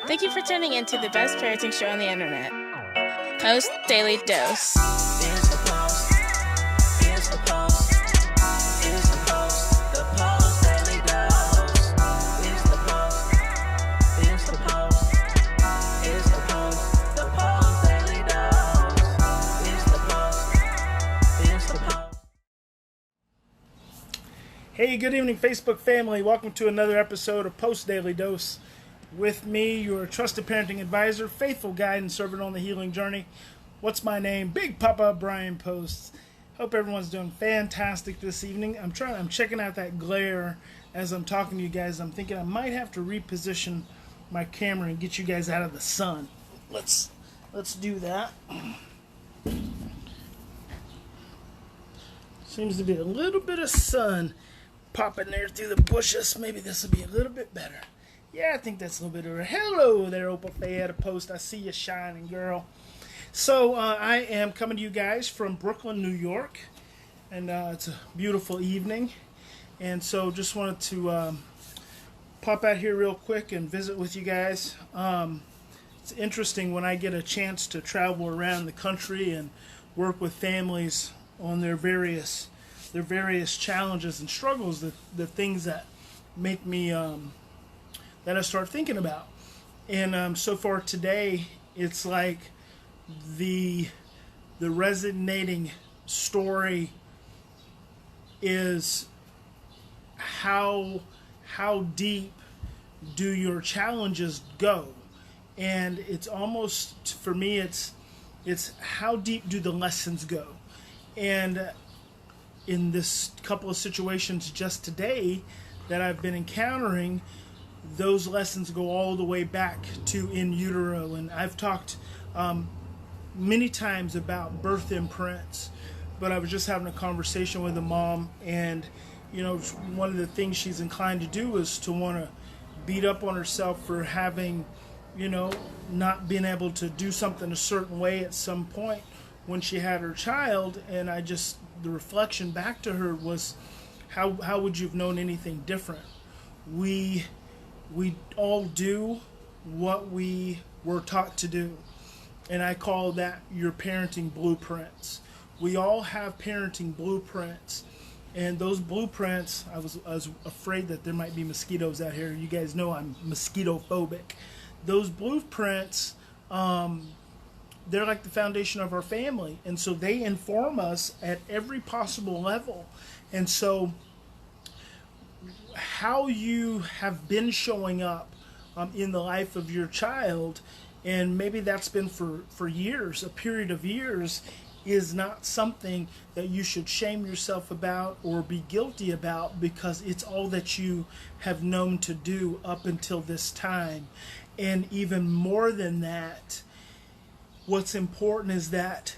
Thank you for tuning in to the best parenting show on the internet, Post Daily Dose. It's the Post. It's the Post. It's the Post. The Post Daily Dose. It's the Post. It's the Post. It's the Post. The Post Daily Dose. It's the Post. It's the Post. Hey, good evening, Facebook family. Welcome to another episode of Post Daily Dose. With me, your trusted parenting advisor, faithful guide, and servant on the healing journey. What's my name? Big Papa Brian+Post. Hope everyone's doing fantastic this evening. I'm checking out that glare as I'm talking to you guys. I'm thinking I might have to reposition my camera and get you guys out of the sun. Let's do that. Seems to be a little bit of sun popping there through the bushes. Maybe this will be a little bit better. Yeah, I think that's a little bit better. Hello there, Opal Faye at a Post. I see you shining, girl. So I am coming to you guys from Brooklyn, New York, and it's a beautiful evening. And so just wanted to pop out here real quick and visit with you guys. It's interesting when I get a chance to travel around the country and work with families on their various challenges and struggles, the things that make me that I start thinking about. And so far today, it's like the resonating story is how deep do your challenges go? And it's almost, for me, it's how deep do the lessons go? And in this couple of situations just today that I've been encountering, those lessons go all the way back to in utero. And I've talked many times about birth imprints, but I was just having a conversation with a mom, and one of the things she's inclined to do is to want to beat up on herself for having not being able to do something a certain way at some point when she had her child. And the reflection back to her was, how would you have known anything different? We all do what we were taught to do. And I call that your parenting blueprints. We all have parenting blueprints. And those blueprints, I was afraid that there might be mosquitoes out here. You guys know I'm mosquito phobic. Those blueprints, they're like the foundation of our family. And so they inform us at every possible level. And so how you have been showing up in the life of your child, and maybe that's been for years, a period of years, is not something that you should shame yourself about or be guilty about, because it's all that you have known to do up until this time. And even more than that, what's important is that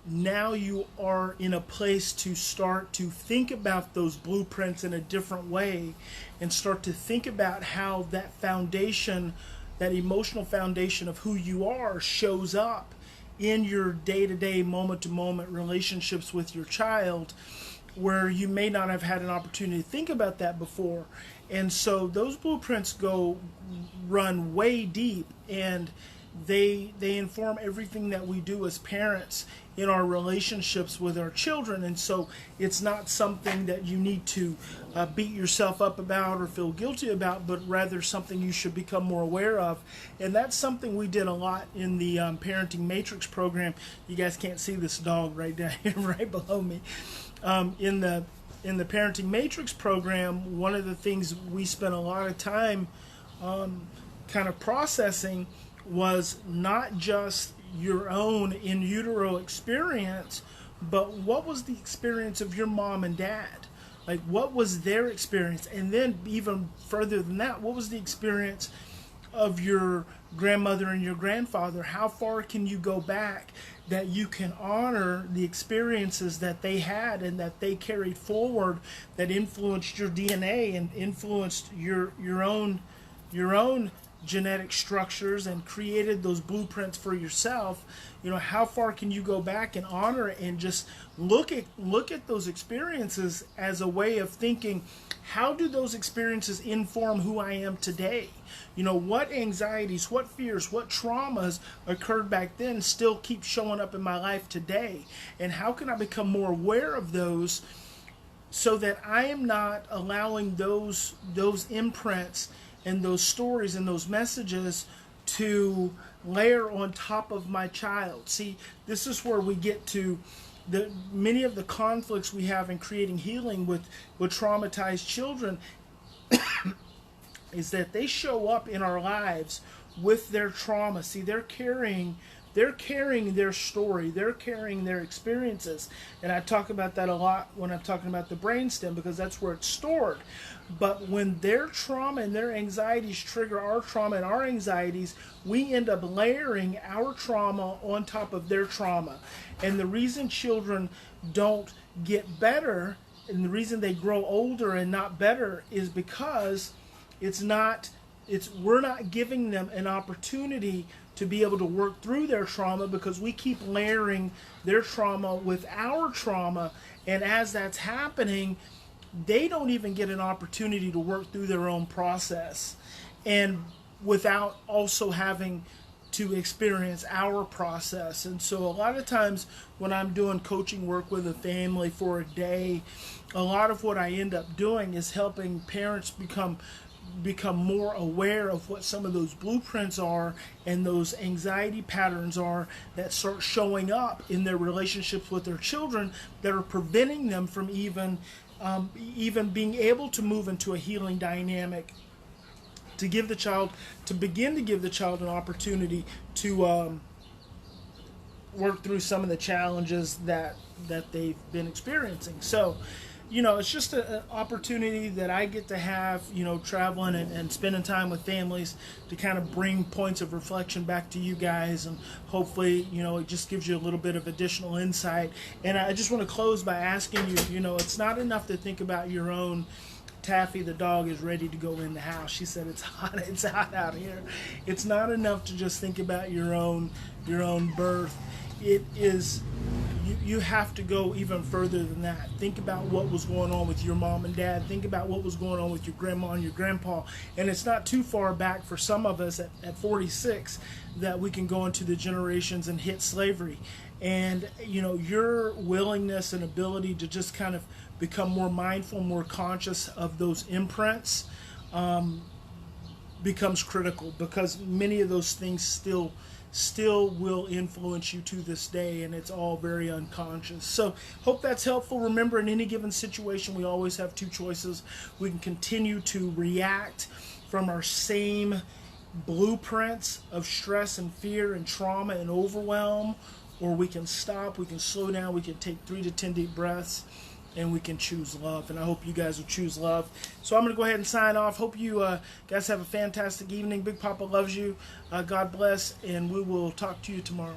now you are in a place to start to think about those blueprints in a different way, and start to think about how that foundation, that emotional foundation of who you are, shows up in your day-to-day, moment-to-moment relationships with your child, where you may not have had an opportunity to think about that before. And so those blueprints run way deep, and they inform everything that we do as parents in our relationships with our children. And so it's not something that you need to beat yourself up about or feel guilty about, but rather something you should become more aware of. And that's something we did a lot in the Parenting Matrix program. You guys can't see this dog right down here, right below me. In the Parenting Matrix program, one of the things we spent a lot of time kind of processing was not just your own in utero experience, but what was the experience of your mom and dad? Like, what was their experience? And then even further than that, what was the experience of your grandmother and your grandfather? How far can you go back that you can honor the experiences that they had and that they carried forward, that influenced your DNA and influenced your own genetic structures and created those blueprints for yourself, how far can you go back and honor it and just look at those experiences as a way of thinking, how do those experiences inform who I am today? What anxieties, what fears, what traumas occurred back then still keep showing up in my life today? And how can I become more aware of those so that I am not allowing those imprints and those stories and those messages to layer on top of my child? See, this is where we get to many of the conflicts we have in creating healing with traumatized children is that they show up in our lives with their trauma. See, they're carrying their story, they're carrying their experiences. And I talk about that a lot when I'm talking about the brainstem, because that's where it's stored. But when their trauma and their anxieties trigger our trauma and our anxieties, we end up layering our trauma on top of their trauma. And the reason children don't get better and the reason they grow older and not better is because we're not giving them an opportunity to be able to work through their trauma, because we keep layering their trauma with our trauma. And as that's happening, they don't even get an opportunity to work through their own process, and without also having to experience our process. And so a lot of times when I'm doing coaching work with a family for a day, a lot of what I end up doing is helping parents become more aware of what some of those blueprints are and those anxiety patterns are that start showing up in their relationships with their children that are preventing them from even being able to move into a healing dynamic, to begin to give the child an opportunity to work through some of the challenges that they've been experiencing. So it's just an opportunity that I get to have, traveling and spending time with families to kind of bring points of reflection back to you guys. And hopefully, it just gives you a little bit of additional insight. And I just want to close by asking you, it's not enough to think about your own. Taffy the dog is ready to go in the house. She said it's hot out here. It's not enough to just think about your own birth. It is, you have to go even further than that. Think about what was going on with your mom and dad. Think about what was going on with your grandma and your grandpa. And it's not too far back for some of us at 46 that we can go into the generations and hit slavery. And your willingness and ability to just kind of become more mindful, more conscious of those imprints becomes critical, because many of those things still will influence you to this day, and it's all very unconscious. So hope that's helpful. Remember, in any given situation, we always have two choices. We can continue to react from our same blueprints of stress and fear and trauma and overwhelm, or we can stop, we can slow down, we can take 3 to 10 deep breaths, and we can choose love. And I hope you guys will choose love. So I'm going to go ahead and sign off. Hope you guys have a fantastic evening. Big Papa loves you. God bless, and we will talk to you tomorrow.